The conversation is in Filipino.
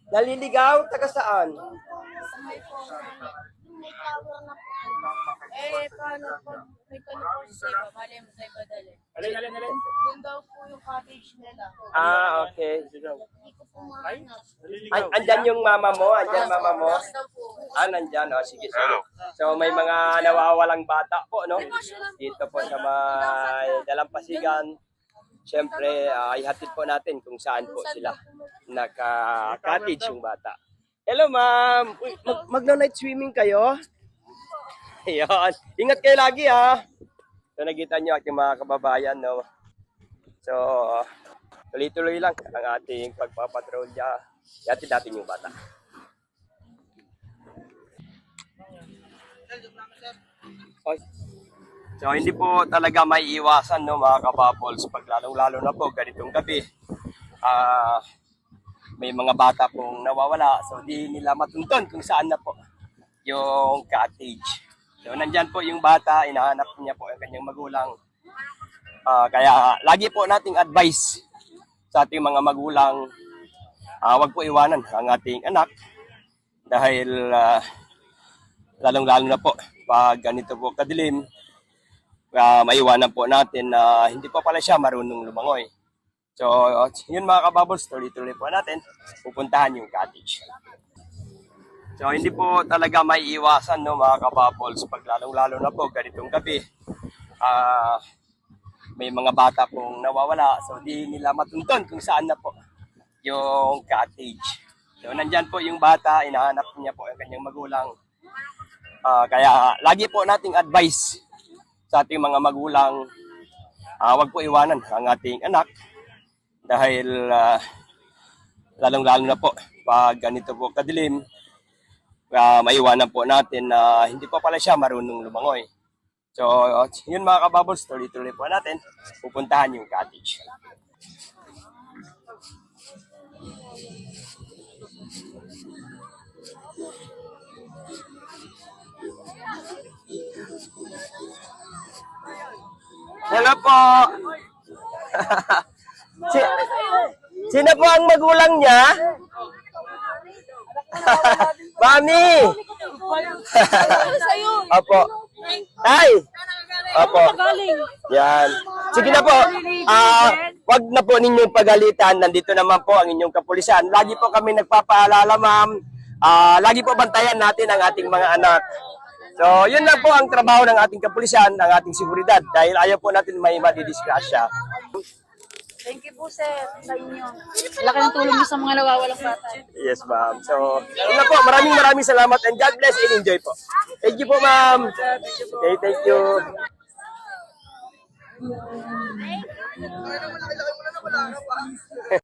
Naliligaw? Taga saan? May tower na po. Paano pag may tanong sa iba, mali mo sa iba dali. Alin. Doon daw po yung cottage nila. Okay. Hindi ko po mahanap. Andyan yung mama mo? Andyan mama mo? Last daw po. Nandyan. Sige. So, may mga nawawalang bata po, no? Dito po sa may Dalampasigan. Siyempre, ihatid po natin kung saan po sila naka-cottage yung bata. Hello, ma'am. Magna-night swimming kayo? Ayan. Ingat kayo lagi, ha? So, nakita nyo ating mga kababayan, no? So, tuloy-tuloy lang ang ating pagpapatrolya. Ihatid natin yung bata. Okay. So, hindi po talaga may iwasan, no, mga kapapols, pag lalong-lalo na po ganitong gabi. May mga bata pong nawawala, so di nila matuntun kung saan na po yung cottage. So, nandyan po yung bata, inahanap niya po ang kanyang magulang. Kaya, lagi po nating advice sa ating mga magulang, wag po iwanan ang ating anak dahil lalong-lalo na po pag ganito po kadilim, maiwanan po natin na hindi pa pala siya marunong lumangoy. So, yun mga kababols, tuloy-tuloy po natin, pupuntahan yung cottage. So, hindi po talaga may iwasan, no, mga kababols, pag lalong-lalo na po ganitong gabi, may mga bata pong nawawala, so di nila matuntun kung saan na po yung cottage. So, nandyan po yung bata, inahanap niya po ang kanyang magulang. Kaya, lagi po nating advice sa ating mga magulang, wag po iwanan ang ating anak dahil lalong-lalo na po pag ganito po kadilim, maiwanan po natin na hindi pa pala siya marunong lumangoy. So, yun mga kababols, tuloy-tuloy po natin, pupuntahan yung cottage. Hello po! Sino po ang magulang niya? Mami! Opo. Ay! Opo. Yan. Sige na po. Wag na po ninyong pagalitan. Nandito naman po ang inyong kapulisan. Lagi po kami nagpapaalala, ma'am. Lagi po bantayan natin ang ating mga anak. So, yun lang po ang trabaho ng ating kapulisan, ng ating seguridad. Dahil ayaw po natin may madidisgrasya. Thank you po, sir, sa inyo. Laki ng tulong niyo sa mga nawawalang bata. Yes, ma'am. So, yun lang po. Maraming salamat and God bless and enjoy po. Thank you po, ma'am. Okay, thank you.